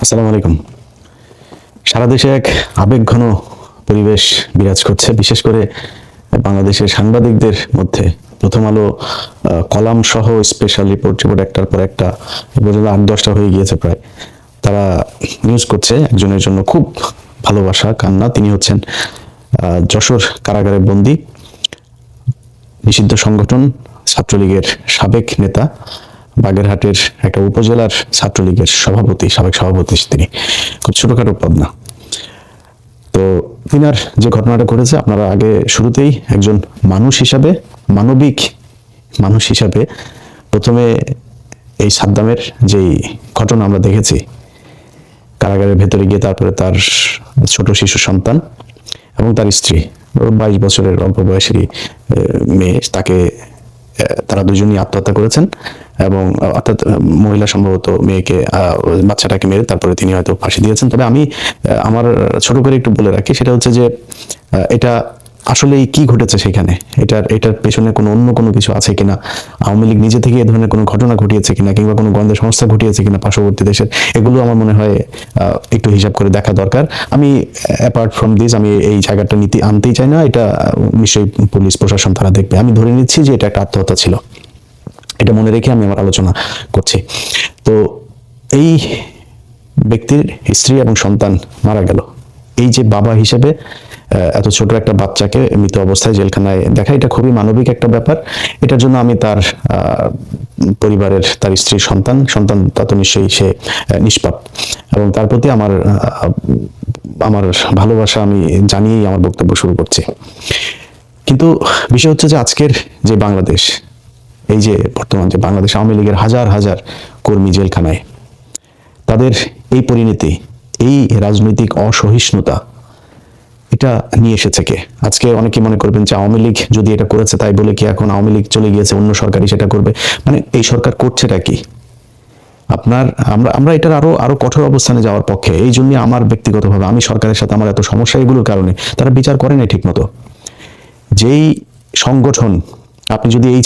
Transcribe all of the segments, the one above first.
আসসালামু আলাইকুম। সারা দেশে এক আবেগঘন পরিবেশ বিরাজ করছে, বিশেষ করে বাংলাদেশের সাংবাদিকদের মধ্যে। প্রথম আলো কলাম সহ স্পেশাল রিপোর্ট একটার পর একটা এ পর্যন্ত 8-10টা হয়ে গিয়েছে প্রায়। তারা নিউজ করছে একজনের জন্য খুব ভালোবাসা কান্না। তিনি হচ্ছেন যশোর কারাগারের বন্দী, নিষিদ্ধ সংগঠন ছাত্রলীগের সাবেক নেতা, বাগেরহাটের একটা উপজেলার ছাত্রলীগের সাবেক সভাপতি। তিনি খুব ছোটখাটো পদ না। তো তিনার যে ঘটনাটা ঘটেছে, আপনারা আগে শুরুতেই একজন মানুষ হিসাবে, মানবিক মানুষ হিসাবে প্রথমে এই সাদ্দামের যেই ঘটনা আমরা দেখেছি কারাগারের ভেতরে গিয়ে, তারপরে তার ছোট শিশু সন্তান এবং তার স্ত্রী 22 বছরের অল্প বয়সী মেয়ে, তারা দুজনই আত্মহত্যা করেছেন। এবং অর্থাৎ মহিলা সম্ভবত বাচ্চাটাকে মেরে তারপরে তিনি হয়তো ফাঁসি দিয়েছেন। তবে আমি আমার ছোট করে একটু বলে রাখি, সেটা হচ্ছে যে এটা আসলে কি ঘটেছে সেখানে, এটার পেছনে অন্য কোনো কিছু আছে কিনা, আওয়ামী লীগ নিজে থেকে এ ধরনের কোনো ঘটনা ঘটিয়েছে কিনা, কিংবা কোনো গোয়েন্দা সংস্থা ঘটিয়েছে কিনা পার্শ্ববর্তী দেশের, এগুলো আমার মনে হয় একটু হিসাব করে দেখা দরকার। আমি অ্যাপার্ট ফ্রম দিস আমি এই জায়গাটা আনতেই চাই না। এটা নিশ্চয়ই পুলিশ প্রশাসন তারা দেখবে। আমি ধরে নিচ্ছি যে এটা একটা আত্মহত্যা ছিল, এটা মনে রেখে আমি আমার আলোচনা করছি। তো এই ব্যক্তির স্ত্রী এবং সন্তান মারা গেল। এই যে বাবা হিসেবে এত ছোট একটা বাচ্চাকে মৃত অবস্থায় জেলখানায় দেখা, এটা খুবই মানবিক একটা ব্যাপার। এটার জন্য আমি তার পরিবারের, তার স্ত্রীর সন্তান তা তো নিশ্চয়ই সে নিষ্পাপ, এবং তার প্রতি আমার ভালোবাসা আমি জানিয়েই আমার বক্তব্য শুরু করছি। কিন্তু বিষয় হচ্ছে যে আজকের যে বাংলাদেশ, এই যে বর্তমান যে বাংলাদেশ, আওয়ামী লীগের হাজার হাজার কর্মী জেলখানায়, তাদের এই পরিণতি, এই রাজনৈতিক অসহিষ্ণুতা, এটা নিয়ে এসেছে কে? আজকে অনেকে মনে করবেন যে আওয়ামী লীগ যদি এটা করেছে তাই বলে কি এখন আওয়ামী লীগ চলে গিয়েছে, অন্য সরকারই সেটা করবে? মানে এই সরকার করছেটা কি? আমরা এটার আরো কঠোর অবস্থানে যাওয়ার পক্ষে। এই জন্য আমার ব্যক্তিগতভাবে আমি সরকারের সাথে আমার এত সমস্যা, এগুলোর কারণে তারা বিচার করে না ঠিক মতো। যেই সংগঠন, আপনি যদি এই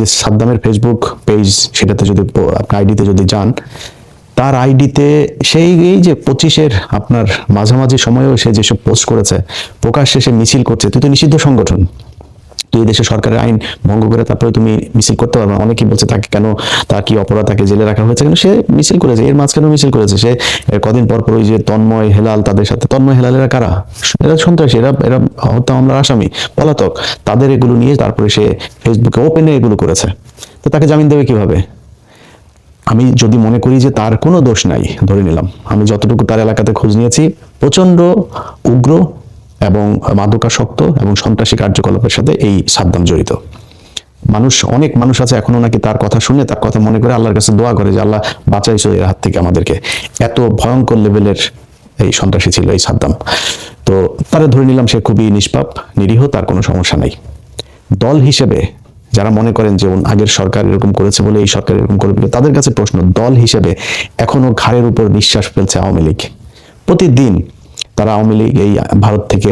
যে সাদ্দামের ফেসবুক পেজ, সেটাতে যদি আপনার আইডিতে যদি যান, তার আইডিতে সেই এই যে 25-এর আপনার মাঝামাঝি সময়েও সে যেসব পোস্ট করেছে, প্রকাশ্যে সে মিছিল করছে। তুই তো নিষিদ্ধ সংগঠন, তুই এই দেশে সরকারের আইন ভঙ্গ করে তারপরে তুমি মিছিল করতে পারবে না। অনেকেই বলছে তাকে কেন, তার কি অপরাধ, তাকে জেলে রাখা হয়েছে কেন? সে মিছিল করেছে, এর মাঝখানেও মিছিল করেছে। সে কদিন পর ওই যে তন্ময় হেলাল, তাদের সাথে, তন্ময় হেলালেরা কারা? এরা সন্ত্রাসী, এরা হত্যা মামলার আসামি, পলাতক। তাদের এগুলো নিয়ে তারপরে সে ফেসবুকে ওপেনে এগুলো করেছে। তো তাকে জামিন দেবে কিভাবে? আমি যদি মনে করি যে তার কোনো দোষ নাই, ধরে নিলাম, আমি যতটুকু তার এলাকাতে খোঁজ নিয়েছি, প্রচন্ড উগ্র এবং মাদকাসক্ত এবং সন্ত্রাসী কার্যকলাপের সাথে এই সাদ্দাম জড়িত। অনেক মানুষ আছে এখনো নাকি তার কথা শুনে, তার কথা মনে করে আল্লাহর কাছে দোয়া করে যে আল্লাহ বাঁচাইছো এর হাত থেকে আমাদেরকে। এত ভয়ঙ্কর লেভেলের এই সন্ত্রাসী ছিল এই সাদ্দাম। তো তারা ধরে নিলাম সে খুবই নিষ্পাপ, নিরীহ, তার কোনো সমস্যা নাই। দল হিসেবে যারা মনে করেন যে আগের সরকার এরকম করেছে বলে এই সরকার এরকম করবে, তাদের কাছে প্রশ্ন, দল হিসেবে এখনো ঘাড়ের উপর নিঃশ্বাস ফেলছে আওয়ামী লীগ। প্রতিদিন তারা আওয়ামী লীগ এই ভারত থেকে,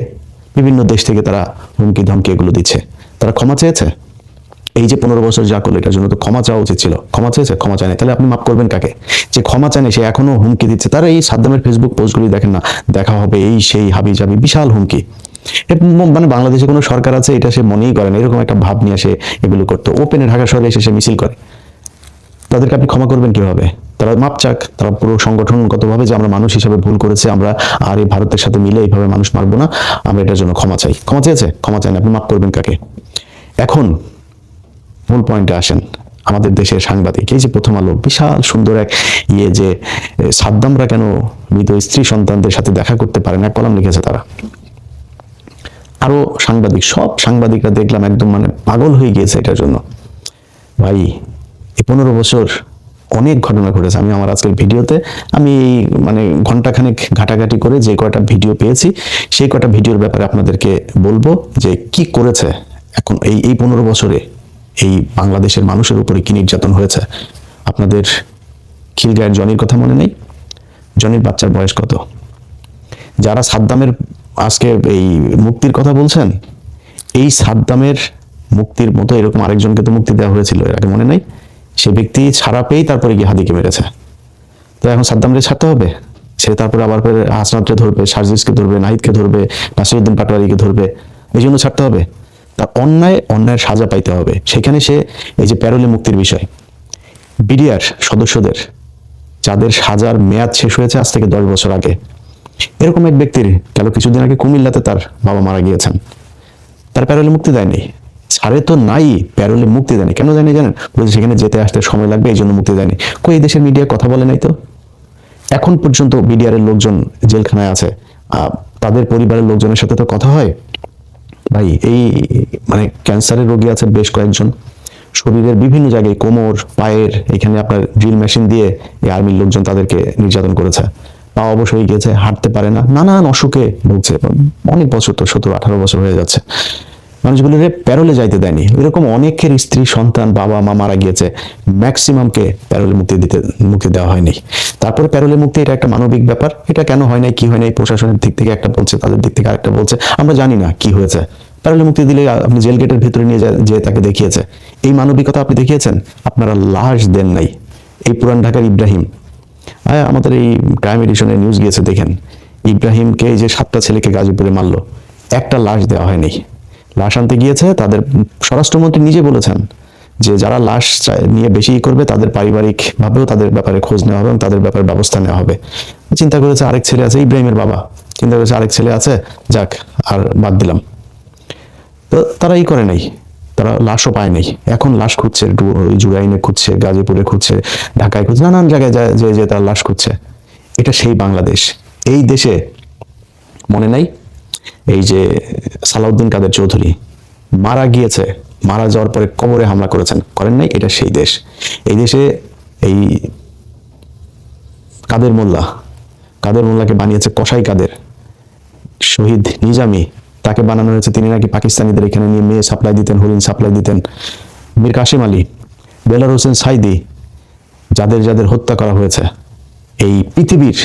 বিভিন্ন দেশ থেকে তারা হুমকি ধমকি এগুলো দিচ্ছে। তারা ক্ষমা চেয়েছে? এই যে 15 বছর যা করলো, এটার জন্য তো ক্ষমা চাওয়া উচিত ছিল। ক্ষমা চেয়েছে? ক্ষমা চায় না। তাহলে আপনি মাফ করবেন কাকে? যে ক্ষমা চায়নি সে এখনো হুমকি দিচ্ছে। তারা এই সাদ্দামের ফেসবুক পোস্টগুলি দেখেন না, দেখা হবে এই সেই হাবি জাবি বিশাল হুমকি। মানে বাংলাদেশে কোনো সরকার আছে এটা সে মনেই করে না, এরকম একটা ভাব নিয়ে সে এগুলো করতো। ওপেনে ঢাকা শহরে এসে সে মিছিল করে। তাদেরকে আপনি ক্ষমা করবেন কিভাবে? তারা মাপ চাক, তারা পুরো সংগঠনগতভাবে যে আমরা মানুষ হিসেবে ভুল করেছে, আমরা আর এই ভারতের সাথে মিলে এইভাবে মানুষ মারবো না, আমরা এটার জন্য ক্ষমা চাই। ক্ষমা চেয়েছে? ক্ষমা চায় না। আপনি মাপ করবেন কাকে? এখন মূল পয়েন্টে আসেন। আমাদের দেশের সাংবাদিক, এই যে প্রথম আলো বিশাল সুন্দর এক যে সাদ্দামরা কেন মৃত স্ত্রী সন্তানদের সাথে দেখা করতে পারে না, কলাম লিখেছে তারা। আরো সাংবাদিক, সব সাংবাদিকরা দেখলাম একদম মানে পাগল হয়ে গিয়েছে এটার জন্য। ভাই, এই 15 বছর অনেক ঘটনা ঘটেছে। আমি আমার আজকের ভিডিওতে আমি মানে ঘন্টাখানেক ঘাটাঘাটি করে যে কয়টা ভিডিও পেয়েছি, সেই কয়টা ভিডিওর ব্যাপারে আপনাদেরকে বলবো যে কি করেছে এখন এই 15 বছরে এই বাংলাদেশের মানুষের উপরে কি নির্যাতন হয়েছে। আপনাদের খিলগাঁয়ের জনির কথা মনে নেই? জনির বাচ্চার বয়স কত? যারা সাদ্দামের আজকে এই মুক্তির কথা বলছেন, এই সাদ্দামের মুক্তির মতো এরকম আরেকজনকে তো মুক্তি দেওয়া হয়েছিল এর আগে, মনে নাই? সে ব্যক্তি ছাড়া পেয়েই তারপরে গিয়ে হাদিকে মেরেছে। তো এখন সাদ্দামরে ছাড়তে হবে? সে তারপরে আবার করে হাসনাতকে ধরবে, সার্জিসকে ধরবে, নাহিদকে ধরবে, নাসিরুদ্দিন পাটোয়ারিকে ধরবে, এই জন্য ছাড়তে হবে। তার অন্যায়ের সাজা পাইতে হবে। সেখানে সে এই যে প্যারোলে মুক্তির বিষয়, বিডিআর সদস্যদের যাদের সাজার মেয়াদ শেষ হয়েছে আজ থেকে 10 বছর আগে, এরকম এক ব্যক্তির গেল কিছুদিন আগে কুমিল্লাতে তার বাবা মারা গিয়েছেন, তার প্যারোলে মুক্তি দেয়নি। ছাড়ে তো নাই, প্যারোলে মুক্তি দেয়নি। কেন দেয়নি জানেন? বলছে সেখানে যেতে আসতে সময় লাগবে, এই জন্য মুক্তি দেয়নি। কই, এই দেশের মিডিয়া কথা বলে নাই তো। এখন পর্যন্ত বিডিআর এর লোকজন জেলখানায় আছে, তাদের পরিবারের লোকজনের সাথে তো কথা হয় ভাই। এই মানে ক্যান্সারের রোগী আছে বেশ কয়েকজন, শরীরের বিভিন্ন জায়গায় কোমর, পায়ের এখানে আপনার ড্রিল মেশিন দিয়ে এই আর্মির লোকজন তাদেরকে নির্যাতন করেছে। পা অবশ হয়ে গিয়েছে, হাঁটতে পারে না, নানান অসুখে ভুগছে। অনেক বছর, তো 17-18 বছর হয়ে যাচ্ছে। মানুষগুলোরে প্যারোলে যাইতে দেয়নি। এরকম অনেকের স্ত্রী, সন্তান, বাবা মা মারা গিয়েছে, ম্যাক্সিমামকে প্যারোলে মুক্তি দেওয়া হয়নি। তারপরে প্যারোলে মুক্তি এটা একটা মানবিক ব্যাপার, এটা কেন হয় নাই, কি হয় নাই, প্রশাসনের দিক থেকে একটা বলছে, তাদের দিক থেকে আরেকটা বলছে, আমরা জানি না কি হয়েছে। প্যারোলে মুক্তি দিলে আপনি জেল গেটের ভিতরে নিয়ে যে তাকে দেখিয়েছে, এই মানবিকতা আপনি দেখিয়েছেন? আপনারা লাশ দেন নাই। এই পুরান ঢাকার ইব্রাহিম, আমাদের এই ক্রাইম এডিশনের নিউজ গিয়েছে, দেখেন ইব্রাহিমকে যে 7টা ছেলেকে গাজীপুরে মারলো, একটা লাশ দেওয়া হয়নি। লাশ আনতে গিয়েছে, তাদের স্বরাষ্ট্রমন্ত্রী নিজে বলেছেন যে যারা লাশ নিয়ে বেশি করবে তাদের পারিবারিক ভাবেও তাদের ব্যাপারে খোঁজ নেওয়া হবে এবং তাদের ব্যাপারে ব্যবস্থা নেওয়া হবে। চিন্তা করেছে আরেক ছেলে আছে, ইব্রাহিমের বাবা চিন্তা করেছে আরেক ছেলে আছে, যাক আর বাদ দিলাম। তো তারা করে নাই, তারা লাশও পায় নাই। এখন লাশ খুঁজছে, জুরাইনে খুঁজছে, গাজীপুরে খুঁজছে, ঢাকায় খুঁজছে, নানান জায়গায় যে তারা লাশ খুঁজছে। এটা সেই বাংলাদেশ। এই দেশে মনে নাই এই যে সালাউদ্দিন কাদের চৌধুরী মারা গিয়েছে, মারা যাওয়ার পরে কবরে হামলা করেন নাই? এটা সেই দেশ। এই দেশে এই কাদের মোল্লাকে বানিয়েছে কসাই কাদের, শহীদ নিজামী তাকে বানানো হয়েছে, তিনি নাকি পাকিস্তানিদের এখানে নিয়ে মেয়ে সাপ্লাই দিতেন, হরিণ সাপ্লাই দিতেন। মীর কাসিম আলী, বেলার হোসেন সাইদি, যাদের হত্যা করা হয়েছে, এই পৃথিবীর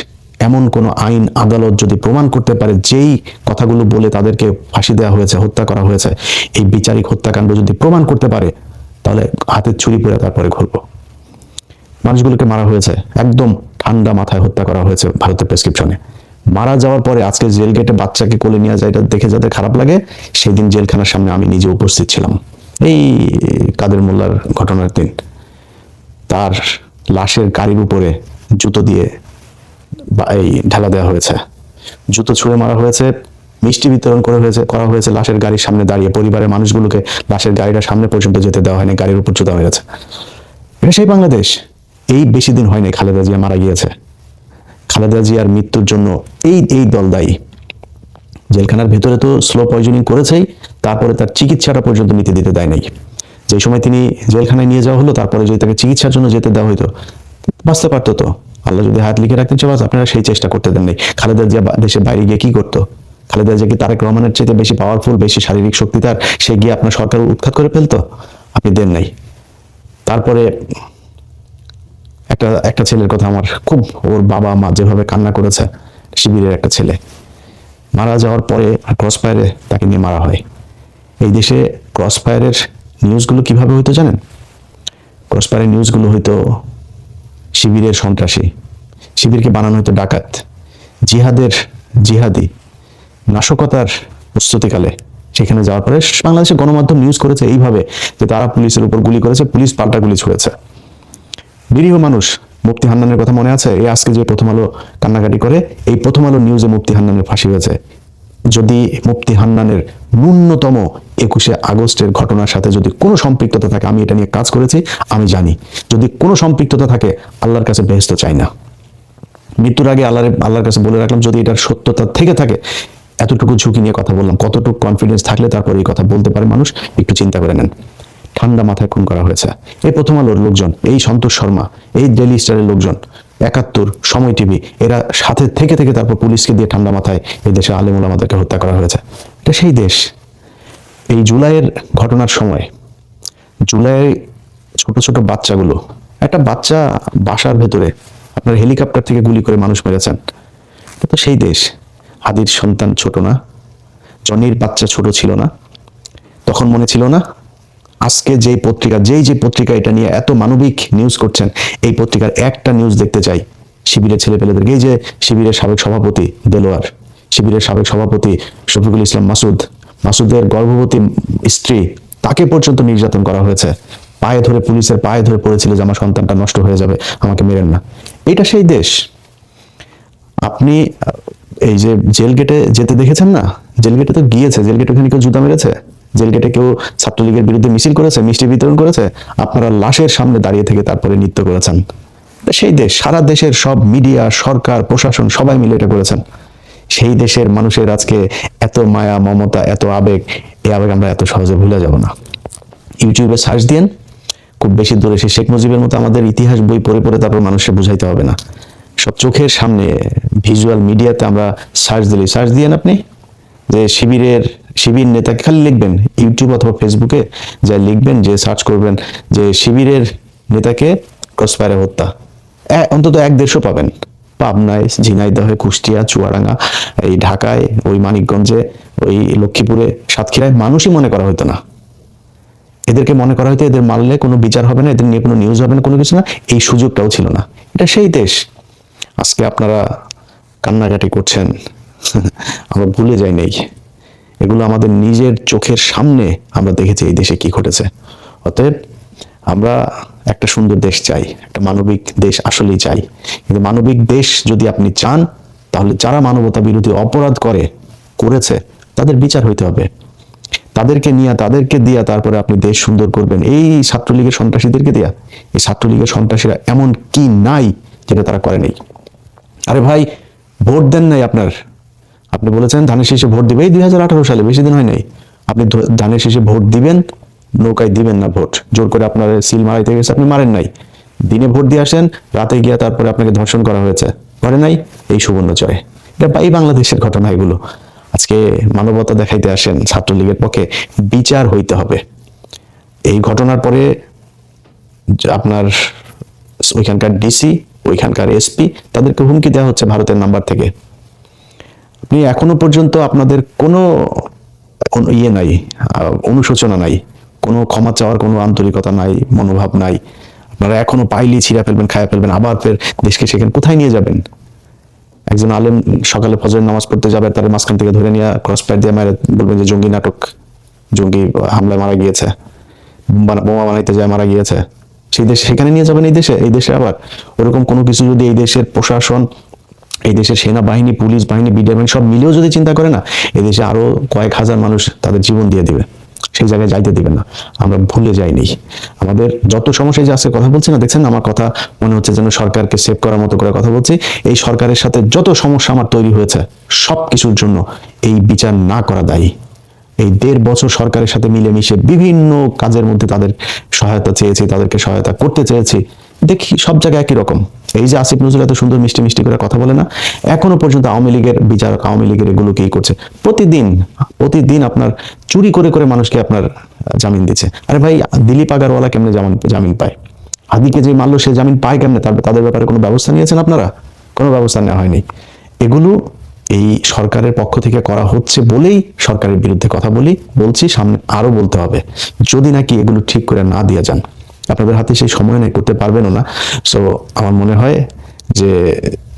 এমন কোন আইন আদালত যদি প্রমাণ করতে পারে যেই কথাগুলো বলে তাদেরকে ফাঁসি দেওয়া হয়েছে, হত্যা করা হয়েছে, এই বিচারিক হত্যাকাণ্ড যদি প্রমাণ করতে পারে, তাহলে হাতে ছুরি পরে তারপরে ঘুরবো। মানুষগুলোকে মারা হয়েছে, একদম ঠান্ডা মাথায় হত্যা করা হয়েছে ভারতের প্রেসক্রিপশনে। মারা যাওয়ার পরে আজকে জেল গেটে বাচ্চাকে কোলে নিয়ে যায়, এটা দেখে যাদের খারাপ লাগে, সেই দিন জেলখানার সামনে আমি নিজে উপস্থিত ছিলাম, এই কাদের মোল্লার ঘটনার দিন। তার লাশের গাড়ির উপরে জুতো দিয়ে এই ঢালা দেওয়া হয়েছে, জুতো ছুঁড়ে মারা হয়েছে, মিষ্টি বিতরণ করা হয়েছে লাশের গাড়ির সামনে দাঁড়িয়ে। পরিবারের মানুষগুলোকে লাশের গাড়িটার সামনে পর্যন্ত যেতে দেওয়া হয়নি, গাড়ির উপর জুতা হয়ে গেছে। এটা সেই বাংলাদেশ। এই বেশি দিন হয়নি খালেদা জিয়া মারা গিয়েছে। খালেদা জিয়ার মৃত্যুর জন্য এই দল দায়ী। জেলখানার ভেতরে তো স্লো পয়জনিং করেছেই, তারপরে তার চিকিৎসাটা পর্যন্ত নিতে দিতে দেয় নাই। যে সময় তিনি জেলখানায় নিয়ে যাওয়া হলো, তারপরে যদি তাকে চিকিৎসার জন্য যেতে দেওয়া হইতো, বাঁচতে পারতো তো। আল্লাহ যদি হাত লিখে রাখতেন চাবাস, আপনারা সেই চেষ্টা করতে দেন নাই। খালেদা জিয়া দেশের বাইরে গিয়ে কি করতো? খালেদা জিয়া কি তারেক রহমানের চাইতে বেশি পাওয়ারফুল, বেশি শারীরিক শক্তি তার? সে গিয়ে আপনার সরকার উৎখাত করে ফেলতো? আপনি দেন নাই। তারপরে একটা ছেলের কথা আমার খুব, ওর বাবা মা যেভাবে কান্না করেছে, শিবিরের একটা ছেলে মারা যাওয়ার পরে ক্রসফায়ারে তাকে নিয়ে মারা হয়। এই দেশে ক্রসফায়ারের নিউজগুলো কিভাবে হইতো জানেন? ক্রসফায়ারের নিউজগুলো হইতো শিবিরের সন্ত্রাসী, শিবিরকে বানানো হতো ডাকাত, জিহাদি নাশকতার প্রস্তুতিকালে সেখানে যাওয়ার পরে বাংলাদেশের গণমাধ্যম নিউজ করেছে এইভাবে যে তারা পুলিশের উপর গুলি করেছে, পুলিশ পাল্টা গুলি ছুড়েছে। নিরীহ মানুষ। মুফতি হান্নানের কথা মনে আছে? এই আজকে যে প্রথম আলো কান্নাকাটি করে, এই প্রথম আলো নিউজে মুফতি হান্নানের ফাঁসি হয়েছে। যদি মুফতি হান্নানের ন্যূনতম 21শে আগস্টের ঘটনার সাথে যদি কোনো সম্পৃক্ততা থাকে, আমি এটা নিয়ে কাজ করেছি, আমি জানি, যদি কোনো সম্পৃক্ততা থাকে, আল্লাহর কাছে বেহেশত চাই না। মৃত্যুর আগে আল্লাহর কাছে বলে রাখলাম, যদি এটার সত্যতা থেকে থাকে, এতটুকু ঝুঁকি নিয়ে কথা বললাম, কতটুকু কনফিডেন্স থাকলে তারপর এই কথা বলতে পারে মানুষ, একটু চিন্তা করে নেন। ঠান্ডা মাথায় খুন করা হয়েছে। এই প্রথম আলোর লোকজন, এই সন্তোষ শর্মা, এই ডেইলি স্টারের লোকজন, 71, সময় টিভি, এরা সাথে থেকে তারপর পুলিশকে দিয়ে ঠান্ডা মাথায় এই দেশে আলেম ওলামাদেরকে হত্যা করা হয়েছে। এটা সেই দেশ। এই জুলাইয়ের ঘটনার সময়, জুলাই ছোট ছোট বাচ্চাগুলো, একটা বাচ্চা বাসার ভেতরে আপনার হেলিকপ্টার থেকে গুলি করে মানুষ মেরেছেন, এটা তো সেই দেশ। আদির সন্তান ছোট না? জনির বাচ্চা ছোট ছিল না? তখন মনে ছিল না? আজকে যে পত্রিকা এটা নিয়ে এত মানবিক নিউজ করছেন, এই পত্রিকার একটা নিউজ দেখতে চাই, শিবিরের ছেলেপেলেদেরকে। এই যে শিবিরের সাবেক সভাপতি দেলোয়ার, শিবিরের সাবেক সভাপতি শফিকুল ইসলাম মাসুদের গর্ভবতী স্ত্রী, তাকে পর্যন্ত নির্যাতন করা হয়েছে। পায়ে ধরে, পুলিশের পায়ে ধরে পড়েছিল যে আমার সন্তানটা নষ্ট হয়ে যাবে, আমাকে মেরেন না। এটা সেই দেশ। আপনি এই যে জেল গেটে যেতে দেখেছেন না, জেল গেটে তো গিয়েছে, জেল গেটে ওখানে কেউ জুতা মেরেছে, জেল গেটে কেউ ছাত্রলীগের বিরুদ্ধে মিছিল করেছে, মিষ্টি বিতরণ করেছে, আপনারা লাশের সামনে দাঁড়িয়ে থেকে তারপরে নৃত্য করেছেন। সেই দেশ, সারা দেশের সব মিডিয়া, সরকার, প্রশাসন সবাই মিলে এটা করেছেন। সেই দেশের মানুষের আজকে এত মায়া, মমতা, এত আবেগ, এই আবেগ আমরা এত সহজে ভুলে যাব না। ইউটিউবে সার্চ দিয়েন, খুব বেশি দূরে সে শেখ মুজিবের মতো আমাদের ইতিহাস বই পড়ে পড়ে তারপর মানুষকে বুঝাইতে হবে না। সব চোখের সামনে ভিজুয়াল মিডিয়াতে আমরা সার্চ দিয়েন আপনি যে শিবির নেতাকে, খালি লিখবেন ইউটিউব অথবা ফেসবুকে যা লিখবেন, যে সার্চ করবেন যে শিবিরের নেতাকে ক্রসফায়ারে হত্যা, অন্তত 1-150 পাবেন। পাবনায়, ঝিনাইদহে, কুষ্টিয়া, চুয়াডাঙ্গা, এই ঢাকায়, ওই মানিকগঞ্জে, ওই লক্ষ্মীপুরে, সাতক্ষীরায় মানুষই মনে করা হতো না। এদেরকে মনে করা হতো এদের মারলে কোনো বিচার হবে না, এদের নিয়ে কোনো নিউজ হবে না, কোনো কিছু না, এই সুযোগটাও ছিল না। এটা সেই দেশ। আজকে আপনারা কান্নাকাটি করছেন, আমরা ভুলে যাই নাই। এগুলো আমাদের নিজের চোখের সামনে আমরা দেখেছি এই দেশে কি ঘটেছে। অতএব আমরা একটা সুন্দর দেশ চাই, একটা মানবিক দেশ আসলেই চাই। কিন্তু মানবিক দেশ যদি আপনি চান, তাহলে যারা মানবতা বিরোধী অপরাধ করেছে তাদের বিচার হইতে হবে। তাদেরকে দিয়া তারপরে আপনি দেশ সুন্দর করবেন। এই ছাত্রলীগের সন্ত্রাসীদেরকে দিয়া, এই ছাত্রলীগের সন্ত্রাসীরা এমন কি নাই যেটা তারা করে নেই। আরে ভাই, ভোট দেন নাই আপনি বলেছেন ধানের শীষে ভোট দিবে, এই 2018 সালে, বেশি দিন হয় নাই। আপনি ধানের শীষে ভোট দিবেন, নৌকায় দিবেন না ভোট। জোর করে আপনার সিল মারাইতে গেছে, আপনি মারেন নাই। দিনে ভোট দিয়ে আসেন, রাতে গিয়া তারপরে আপনাকে ধর্ষণ করা হয়েছে, করে নাই। এই সুবর্ণচরে, এটা এই বাংলাদেশের ঘটনা। এগুলো আজকে মানবতা দেখাইতে আসেন ছাত্রলীগের পক্ষে, বিচার হইতে হবে। এই ঘটনার পরে আপনার ওইখানকার ডিসি, ওইখানকার এসপি, তাদেরকে হুমকি দেওয়া হচ্ছে ভারতের নাম্বার থেকে। আপনি এখনো পর্যন্ত আপনাদের কোনো ইয়ে নাই, অনুশোচনা নাই, কোনো ক্ষমা চাওয়ার কোনো আন্তরিকতা নাই, মনোভাব নাই। আপনারা এখনো পাইলেই ছিঁড়া ফেলবেন, খায়া ফেলবেন, আবার ফের দেশকে সেখানে কোথায় নিয়ে যাবেন? একজন আলেম সকালে ফজরের নামাজ পড়তে যাবে, তার মাঝখান থেকে ধরে নিয়ে ক্রসফায়ার দিয়ে মারা, বলবেন যে জঙ্গি নাটক, জঙ্গি হামলায় মারা গিয়েছে, বোমা বানাইতে যায় মারা গিয়েছে। সেই দেশ সেখানে নিয়ে যাবেন। এই দেশে আবার ওরকম কোনো কিছু যদি এই দেশের প্রশাসন, এই দেশের সেনাবাহিনী, পুলিশ বাহিনী, বিডিআর বাহিনী সব মিলেও যদি চিন্তা করে না, এই দেশে আরো কয়েক হাজার মানুষ তাদের জীবন দিয়ে দিবে, সেই জায়গায় যাইতে দিবেন না। আমরা ভুলে যাইনি আমাদের যত সমস্যা যে আজকে কথা বলছি না, দেখছেন আমার কথা মনে হচ্ছে যেন সরকারকে সেভ করার মতো করে কথা বলছি। এই সরকারের সাথে যত সমস্যা আমার তৈরি হয়েছে, সব কিছুর জন্য এই বিচার না করা দায়ী। এই 1.5 বছর সরকারের সাথে মিলেমিশে বিভিন্ন কাজের মধ্যে তাদের সহায়তা চেয়েছি, তাদেরকে সহায়তা করতে চেয়েছি, দেখি সব জায়গায় একই রকম। এই যে আসিফ নজরুল এত সুন্দর মিষ্টি মিষ্টি করে কথা বলে না, এখনো পর্যন্ত আওয়ামী লীগের বিচারক, আওয়ামী লীগের এগুলো কি করছে, প্রতিদিন আপনার চুরি করে করে মানুষকে আপনার জামিন দিচ্ছে। আরে ভাই, দিলীপ আগারওয়ালা কেমনে জামিন পায়? হাদিকে যে মারলো সে জামিন পায় কেমনে? তাদের ব্যাপারে কোনো ব্যবস্থা নিয়েছেন আপনারা? কোনো ব্যবস্থা নেওয়া হয়নি। এগুলো এই সরকারের পক্ষ থেকে করা হচ্ছে বলেই সরকারের বিরুদ্ধে কথা বলছি, সামনে আরো বলতে হবে, যদি নাকি এগুলো ঠিক করে না দিয়ে যান। আপনাদের হাতে সেই সময় নেই, করতে পারবেনও না। সো আমার মনে হয় যে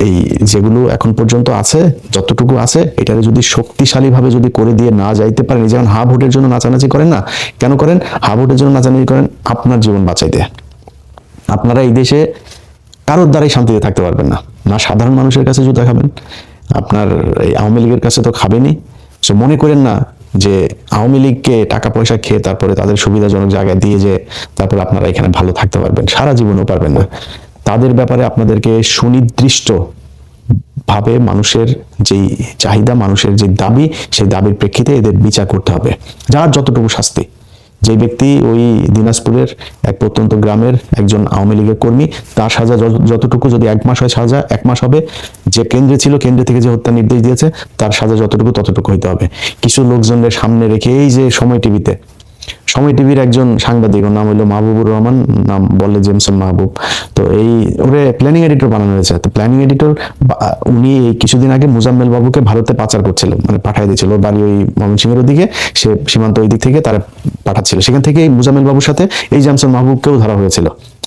এই যেগুলো এখন পর্যন্ত আছে, যতটুকু আছে, এটারে যদি শক্তিশালী ভাবে যদি করে দিয়ে না যাইতে পারেন, যেমন হা ভোটের জন্য নাচানাচি করেন না, কেন করেন? হা ভোটের জন্য নাচানাচি করেন আপনার জীবন বাঁচাইতে। আপনারা এই দেশে কারোর দ্বারাই শান্তিতে থাকতে পারবেন না, না সাধারণ মানুষের কাছে জুতা খাবেন, আপনার এই আওয়ামী লীগের কাছে তো খাবেনই। সো মনে করেন না যে আওয়ামী লীগকে টাকা পয়সা খেয়ে তারপরে তাদের সুবিধাজনক জায়গায় দিয়ে যে তারপরে আপনারা এখানে ভালো থাকতে পারবেন, সারা জীবনও পারবেন না। তাদের ব্যাপারে আপনাদেরকে সুনির্দিষ্ট ভাবে মানুষের যেই চাহিদা, মানুষের যে দাবি, সেই দাবির প্রেক্ষিতে এদের বিচার করতে হবে। যার যতটুকু শাস্তি, যে ব্যক্তি ওই দিনাজপুরের এক প্রত্যন্ত গ্রামের একজন আওয়ামী লীগের কর্মী, তার সাজা যতটুকু, যদি 1 মাস হয় সাজা 1 মাস হবে। যে কেন্দ্রে ছিল, কেন্দ্র থেকে যে হত্যা নির্দেশ দিয়েছে, তার সাজা যতটুকু ততটুকু হইতে হবে। কিছু লোকজনের সামনে রেখে এই যে সময় টিভির একজন সাংবাদিক, ওর নাম হলো মাহবুবুর রহমান, নাম বলে জেমসন মাহবুব। তো এই ওরে প্ল্যানিং এডিটর বানানো হয়েছে। তো প্ল্যানিং এডিটর উনি এই কিছুদিন আগে মুজাম্মেল বাবুকে ভারতে পাচার করছিল, মানে পাঠিয়ে দিয়েছিল বাড়ি ওই ময়মনসিংহের ওদিকে, সে সীমান্ত ওই দিক থেকে তারা পাঠাচ্ছিল। সেখান থেকে এই মুজাম্মেল বাবুর সাথে এই জামসুল মাহবুবকেও ধরা হয়েছিল,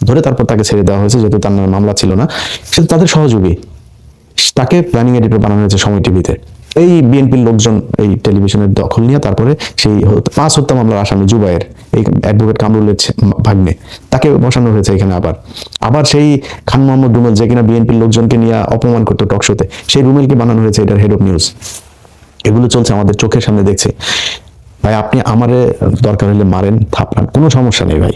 ধরে তারপর তাকে ছেড়ে দেওয়া হয়েছে যেহেতু তার নামে মামলা ছিল না। সে তাদের সহযোগী, তাকে প্ল্যানিং এডিটর বানানো হয়েছে সময় টিভিতে। এই বিএনপির লোকজন এই টেলিভিশনের দখল নিয়ে তারপরে সেই 5 হত্যা মামলার আসামি জুবায়ের, এই অ্যাডভোকেট কামরুলের ভাগ্নে, তাকে বসানো হয়েছে এখানে। আবার সেই খান মোহাম্মদ রুমেল, যে কিনা বিএনপির লোকজনকে নিয়ে অপমান করতো টকশোতে, সেই রুমেলকে বানানো হয়েছে এটার হেড অফ নিউজ। এগুলো চলছে আমাদের চোখের সামনে দেখছে। ভাই আপনি আমারে দরকার হলে মারেন, থাপড়ান, কোনো সমস্যা নেই ভাই,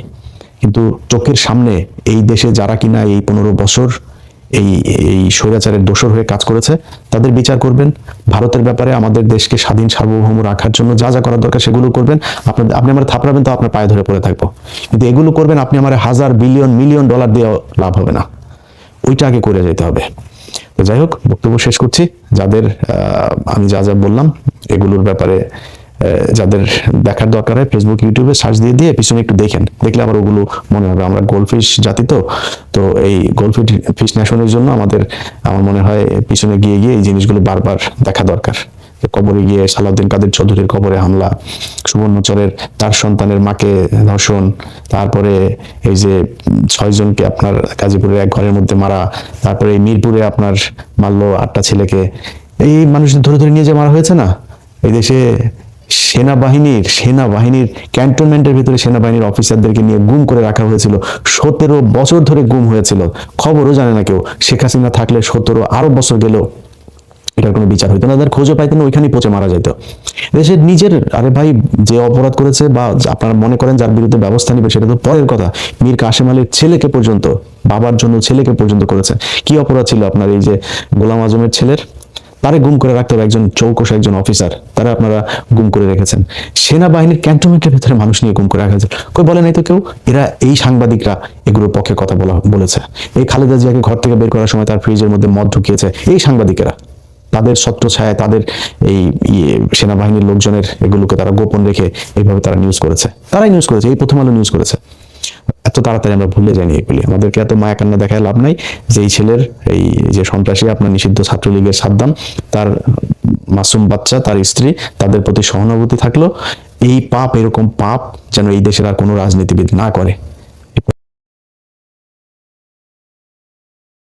কিন্তু চোখের সামনে এই দেশে যারা কিনা এই 15 বছর এই এই স্বৈরাচারের দোসর হয়ে কাজ করেছে তাদের বিচার করবেন। ভারতের ব্যাপারে আমাদের দেশকে স্বাধীন সার্বভৌম রাখার জন্য যা যা করার দরকার সেগুলো করবেন। আপনি আমার থাপড়াবেন তো আপনার পায়ে ধরে পড়ে থাকবো, কিন্তু এগুলো করবেন আপনি আমার হাজার বিলিয়ন মিলিয়ন ডলার দিয়ে লাভ হবে না, ওইটা আগে করে যেতে হবে। তো যাই হোক, বক্তব্য শেষ করছি। যাদের আমি যা যা বললাম এগুলোর ব্যাপারে যাদের দেখার দরকার হয় ফেসবুক ইউটিউবে সার্চ দিয়ে দিয়ে পিছনে একটু দেখেন, দেখলে আবার ওগুলো মনে হবে। আমরা গোল্ডফিশ জাতি, তো এই গোল্ডফিশ ন্যাশনের জন্য আমার মনে হয় পিছনে গিয়ে গিয়ে এই জিনিসগুলো বারবার দেখা দরকার। কবরে গিয়ে সালাউদ্দিন কাদের চৌধুরীর কবরে হামলা, সুবর্ণচরের তার সন্তানের মাকে ধর্ষণ, তারপরে এই যে 6 জনকে আপনার গাজীপুরের এক ঘরের মধ্যে মারা, তারপরে এই মিরপুরে আপনার মারলো 8টা ছেলেকে, এই মানুষদের ধরে ধরে নিয়ে যে মারা হয়েছে না। এই দেশে সেনাবাহিনীর ক্যান্টনমেন্টের ভিতরে সেনাবাহিনীর অফিসারদেরকে নিয়ে গুম করে রাখা হয়েছিল, 17 বছর ধরে গুম হয়েছিল, খবরও জানে না কেউ। শেখ হাসিনা থাকলে 17 আরো বছর গেল এটার কোনো বিচার হইতো না, তাদের খোঁজও পাইতেন, ওইখানেই পচে মারা যেত। দেশের নিজের, আরে ভাই যে অপরাধ করেছে বা আপনারা মনে করেন যার বিরুদ্ধে ব্যবস্থা নিবে সেটা তো পরের কথা, মীর কাসেম আলীর ছেলেকে পর্যন্ত, বাবার জন্য ছেলেকে পর্যন্ত করেছে। কি অপরাধ ছিল আপনার এই যে গোলাম আজমের ছেলের, তারে গুম করে রাখতে হবে একজন চৌকস একজন অফিসার, তারা আপনারা গুম করে রেখেছেন। সেনাবাহিনীর ক্যান্টনমেন্টের ভিতরে মানুষ নিয়ে গুম করে রাখা হয়েছে, কই বলে নাই তো কেউ। এই সাংবাদিকরা এগুলোর পক্ষে কথা বলেছে। এই খালেদা জিয়াকে ঘর থেকে বের করার সময় তার ফ্রিজের মধ্যে মদ ঢুকিয়েছে এই সাংবাদিকেরা, তাদের ছত্রছায়ায় তাদের এই সেনাবাহিনীর লোকজনের এগুলোকে তারা গোপন রেখে এইভাবে তারাই নিউজ করেছে, এই প্রথম আলো নিউজ করেছে। এত তাড়াতাড়ি আমরা ভুলে যাইনি এগুলি, আমাদেরকে এত মায়া কান্না দেখায় লাভ নাই। যে এই ছেলের এই যে সন্ত্রাসী আপনার নিষিদ্ধ ছাত্রলীগের সাদ্দাম, তার মাসুম বাচ্চা, তার স্ত্রী, তাদের প্রতি সহানুভূতি থাকলো। এই পাপ, এরকম পাপ যেন এই দেশের আর কোনো রাজনীতিবিদ না করে।